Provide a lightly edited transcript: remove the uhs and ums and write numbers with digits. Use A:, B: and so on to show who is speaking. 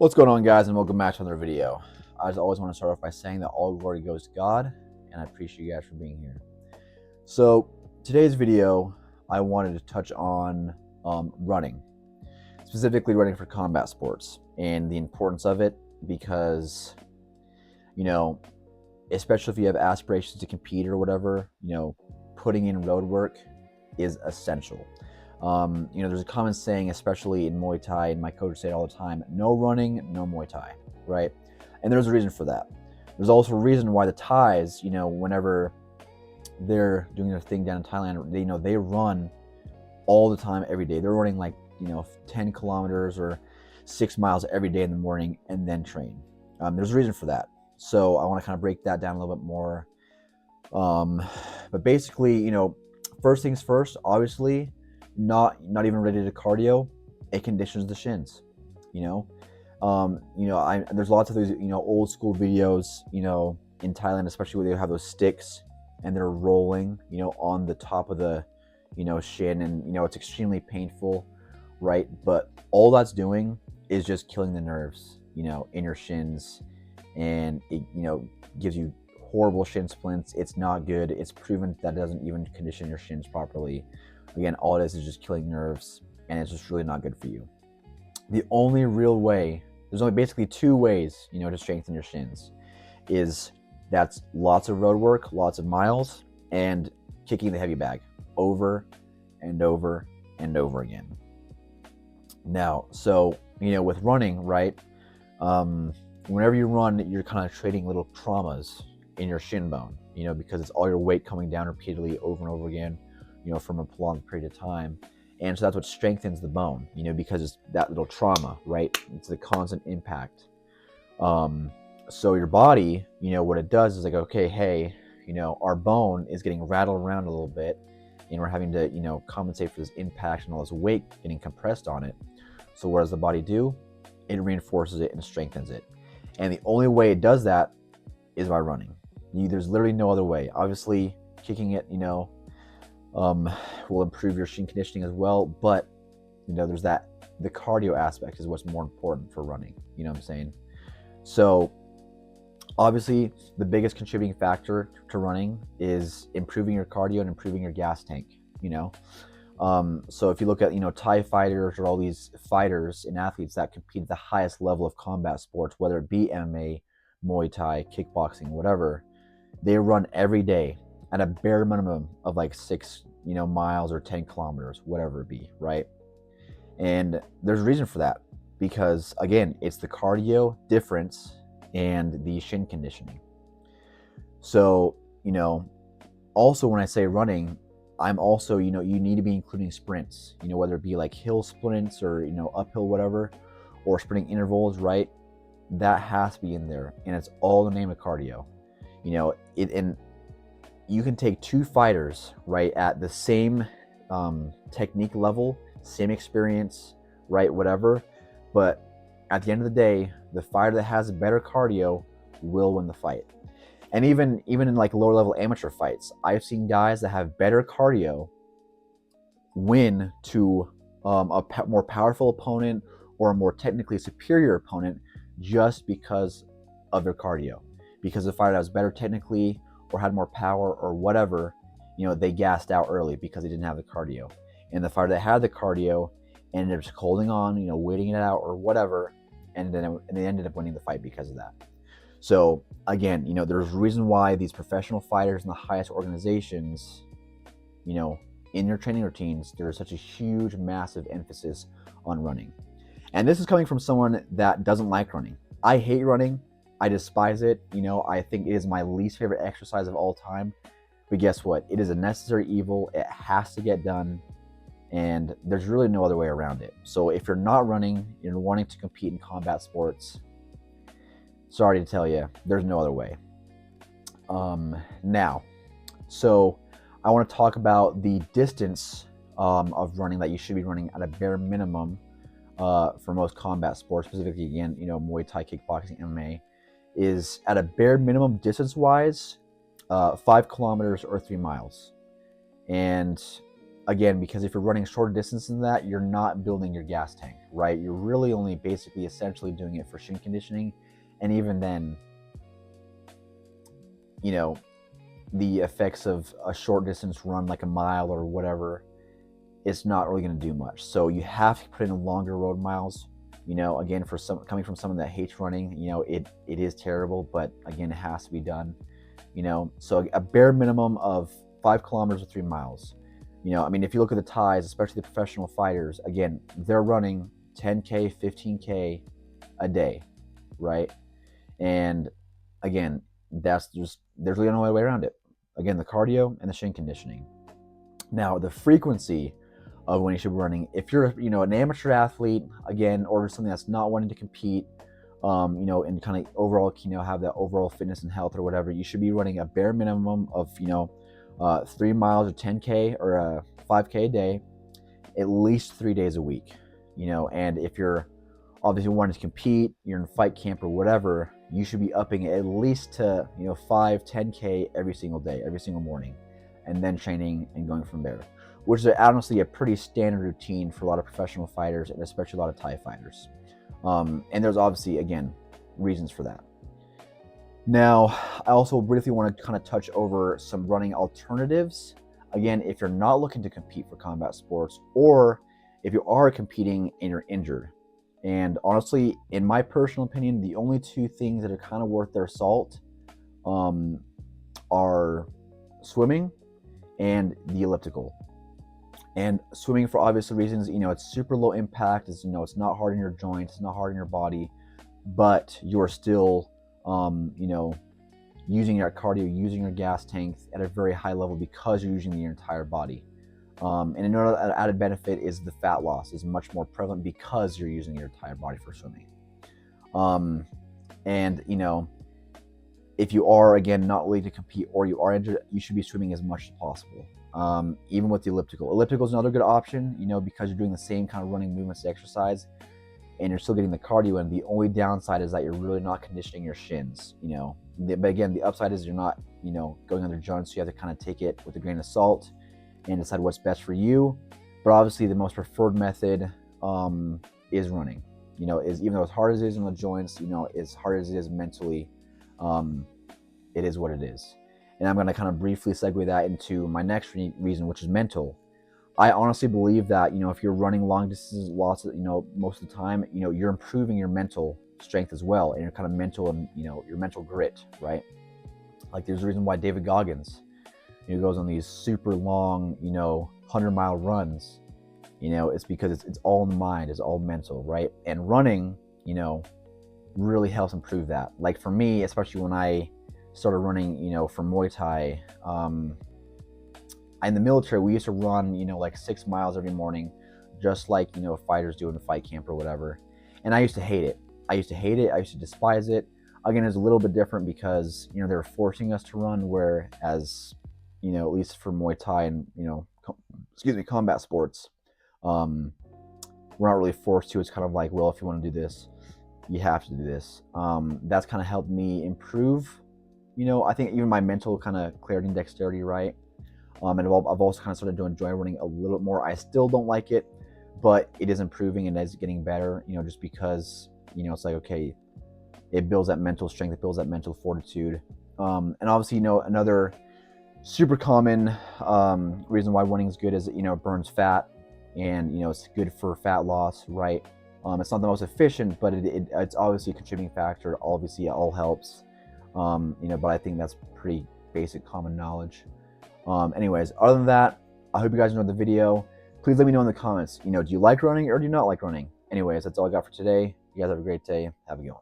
A: What's going on, guys, and welcome back to another video. I just always want to start off by saying that all glory goes to God, and I appreciate you guys for being here. So today's video, I wanted to touch on running, specifically running for combat sports, and the importance of it, because, especially if you have aspirations to compete or whatever, putting in road work is essential. There's a common saying, especially in Muay Thai, and my coach say it all the time: no running, no Muay Thai, right? And there's a reason for that. There's also a reason why the Thais, whenever they're doing their thing down in Thailand, they run all the time, every day. They're running 10 kilometers or 6 miles every day in the morning and then train. There's a reason for that. So I want to kind of break that down a little bit more. But basically, first things first, obviously, not even related to cardio, it conditions the shins. There's lots of those old school videos in Thailand, especially where they have those sticks and they're rolling on the top of the shin, and it's extremely painful, right? But all that's doing is just killing the nerves in your shins, and it gives you horrible shin splints. It's not good. It's proven that it doesn't even condition your shins properly. Again, all it is just killing nerves, and it's just really not good for you. The only real way, there's only basically two ways, to strengthen your shins, that's lots of road work, lots of miles, and kicking the heavy bag over and over and over again. Now, so, with running, right, whenever you run, you're kind of trading little traumas in your shin bone, because it's all your weight coming down repeatedly over and over again, from a prolonged period of time. And so that's what strengthens the bone, because it's that little trauma, right? It's the constant impact. So your body, what it does is okay, hey, our bone is getting rattled around a little bit, and we're having to, compensate for this impact and all this weight getting compressed on it. So what does the body do? It reinforces it and strengthens it. And the only way it does that is by running. There's literally no other way. Obviously, kicking it, will improve your shin conditioning as well, but there's the cardio aspect is what's more important for running. You know what I'm saying? So obviously, the biggest contributing factor to running is improving your cardio and improving your gas tank. So if you look at Thai fighters or all these fighters and athletes that compete at the highest level of combat sports, whether it be MMA, Muay Thai, kickboxing, whatever, they run every day at a bare minimum of 6 miles or 10 kilometers, whatever it be, right? And there's a reason for that, because again, it's the cardio difference and the shin conditioning. So also when I say running, I'm also you need to be including sprints, whether it be hill sprints or uphill, whatever, or sprinting intervals, right? That has to be in there, and it's all in the name of cardio. And you can take two fighters, right, at the same technique level, same experience, right, whatever, but at the end of the day, the fighter that has better cardio will win the fight. And even in lower level amateur fights, I've seen guys that have better cardio win to a more powerful opponent or a more technically superior opponent just because of their cardio. Because the fighter that was better technically or had more power or whatever, they gassed out early because they didn't have the cardio. And the fighter that had the cardio ended up just holding on, waiting it out or whatever, and they ended up winning the fight because of that. So again, there's a reason why these professional fighters in the highest organizations, in their training routines, there's such a huge, massive emphasis on running. And this is coming from someone that doesn't like running. I hate running. I despise it. I think it is my least favorite exercise of all time. But guess what? It is a necessary evil. It has to get done. And there's really no other way around it. So if you're not running, you're wanting to compete in combat sports, sorry to tell you, there's no other way. Now, so I want to talk about the distance of running that you should be running at a bare minimum for most combat sports, specifically, again, Muay Thai, kickboxing, MMA, is at a bare minimum distance-wise, 5 kilometers or 3 miles. And again, because if you're running shorter distances than that, you're not building your gas tank, right? You're really only basically essentially doing it for shin conditioning. And even then, you know, the effects of a short distance run like a mile or whatever, it's not really going to do much. So you have to put in longer road miles. Again, for some, coming from someone that hates running, it is terrible, but again, it has to be done. So a bare minimum of 5 kilometers or 3 miles. I mean, if you look at the Thais, especially the professional fighters, again, they're running 10K, 15K a day, right? And again, there's really no way around it. Again, the cardio and the shin conditioning. Now, the frequency of when you should be running, if you're, an amateur athlete, again, or something that's not wanting to compete, and kind of overall, have that overall fitness and health or whatever, you should be running a bare minimum of, 3 miles or 10K or 5K a day, at least 3 days a week, and if you're obviously wanting to compete, you're in fight camp or whatever, you should be upping it at least to, 5, 10K every single day, every single morning, and then training and going from there, which is honestly a pretty standard routine for a lot of professional fighters and especially a lot of Thai fighters. And there's obviously, again, reasons for that. Now, I also briefly want to kind of touch over some running alternatives. Again, if you're not looking to compete for combat sports, or if you are competing and you're injured. And honestly, in my personal opinion, the only 2 things that are kind of worth their salt are swimming and the elliptical. And swimming, for obvious reasons, it's super low impact. It's not hard on your joints, it's not hard on your body, but you're still, using your cardio, using your gas tank at a very high level because you're using your entire body. And another added benefit is the fat loss is much more prevalent because you're using your entire body for swimming. And if you are, again, not willing to compete or you are injured, you should be swimming as much as possible. Even with the elliptical. Elliptical is another good option, because you're doing the same kind of running movements to exercise and you're still getting the cardio in. The only downside is that you're really not conditioning your shins, but again, the upside is you're not, going under joints, so you have to kind of take it with a grain of salt and decide what's best for you. But obviously the most preferred method is running, is, even though as hard as it is on the joints, as hard as it is mentally, it is what it is. And I'm going to kind of briefly segue that into my next reason, which is mental. I honestly believe that, if you're running long distances, lots of, most of the time, you're improving your mental strength as well, and your kind of mental and, your mental grit, right? Like there's a reason why David Goggins, goes on these super long, 100-mile runs. It's because it's all in the mind, it's all mental, right? And running, really helps improve that. Like for me, especially when I started running, for Muay Thai, in the military, we used to run, like 6 miles every morning, just like, fighters do in fight camp or whatever. And I used to hate it. I used to despise it. Again, it's a little bit different because, they were forcing us to run, whereas, at least for Muay Thai and, combat sports, we're not really forced to. It's kind of like, well, if you want to do this, you have to do this. That's kind of helped me improve, I think even my mental kind of clarity and dexterity, right? And I've also kind of started to enjoy running a little bit more. I still don't like it, but it is improving and it's getting better, just because, it's like, okay, it builds that mental strength, it builds that mental fortitude. And obviously, another super common reason why running is good is, it burns fat, and, it's good for fat loss, right? It's not the most efficient, but it's obviously a contributing factor. Obviously, it all helps, but I think that's pretty basic common knowledge. Anyways, other than that, I hope you guys enjoyed the video. Please let me know in the comments, do you like running or do you not like running? Anyways, that's all I got for today. You guys have a great day. Have a good one.